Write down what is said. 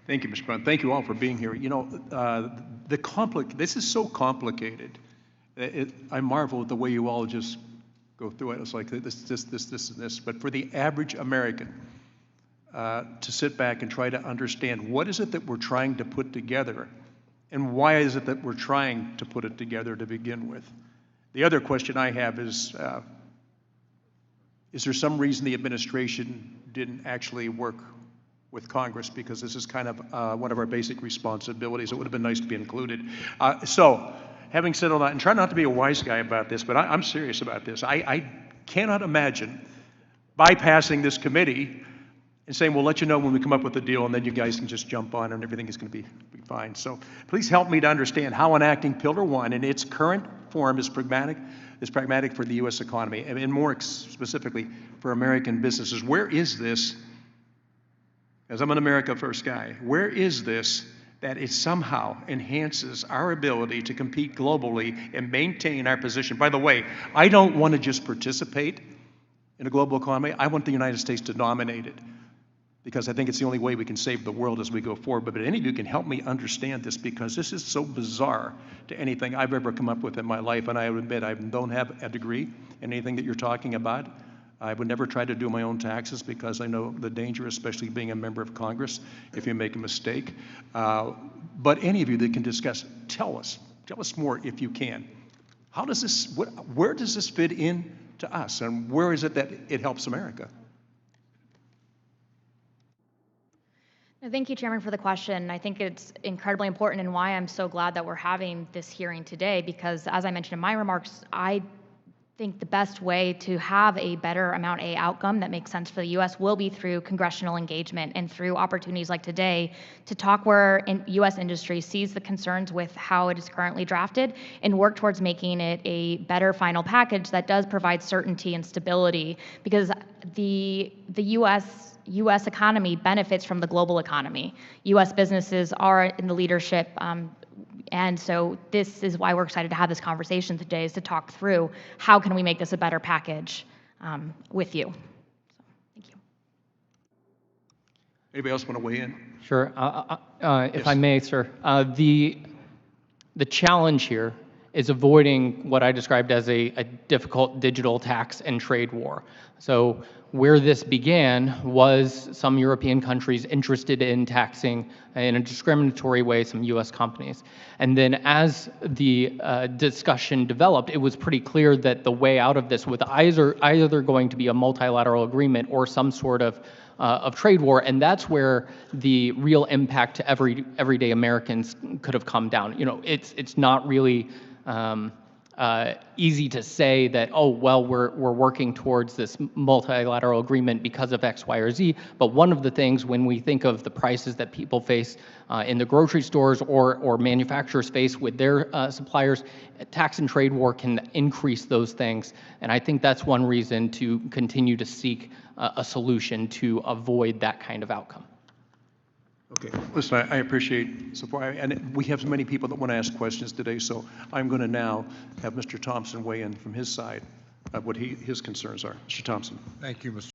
Thank you, Mr. Brown. Thank you all for being here. You know, this is so complicated. I marvel at the way you all just go through it. It's like this, and this. But for the average American to sit back and try to understand what is it that we're trying to put together, and why is it that we're trying to put it together to begin with? The other question I have is there some reason the administration didn't actually work with Congress? Because this is kind of one of our basic responsibilities. It would have been nice to be included. So, having said all that, and try not to be a wise guy about this, but I'm serious about this. I cannot imagine bypassing this committee and saying, we'll let you know when we come up with a deal, and then you guys can just jump on and everything is going to be fine. So please help me to understand how enacting Pillar 1 in its current form is pragmatic for the U.S. economy, and more specifically for American businesses. Where is this, as I'm an America First guy, where is this that it somehow enhances our ability to compete globally and maintain our position? By the way, I don't want to just participate in a global economy. I want the United States to dominate it, because I think it's the only way we can save the world as we go forward. But any of you can help me understand this, because this is so bizarre to anything I've ever come up with in my life. And I would admit I don't have a degree in anything that you're talking about. I would never try to do my own taxes, because I know the danger, especially being a member of Congress, if you make a mistake. But any of you that can discuss, tell us more if you can. How does this, where does this fit in to us, and where is it that it helps America? Thank you, Chairman, for the question. I think it's incredibly important, and why I'm so glad that we're having this hearing today, because as I mentioned in my remarks, I think the best way to have a better Amount A outcome that makes sense for the U.S. will be through congressional engagement and through opportunities like today to talk where U.S. industry sees the concerns with how it is currently drafted and work towards making it a better final package that does provide certainty and stability, because the U.S. economy benefits from the global economy. U.S. businesses are in the leadership, and so this is why we're excited to have this conversation today, is to talk through how can we make this a better package with you. So, thank you. Anybody else want to weigh in? Sure. If Yes. I may, sir. The challenge here is avoiding what I described as a difficult digital tax and trade war. So where this began was some European countries interested in taxing in a discriminatory way some US companies. And then as the discussion developed, it was pretty clear that the way out of this was either going to be a multilateral agreement or some sort of trade war, and that's where the real impact to everyday Americans could have come down. You know, it's not really easy to say that, oh, well, we're working towards this multilateral agreement because of X, Y, or Z. But one of the things, when we think of the prices that people face in the grocery stores or manufacturers face with their suppliers, tax and trade war can increase those things. And I think that's one reason to continue to seek a solution to avoid that kind of outcome. Okay, listen, I appreciate support, and we have many people that want to ask questions today, so I'm going to now have Mr. Thompson weigh in from his side of what his concerns are. Mr. Thompson. Thank you, Mr.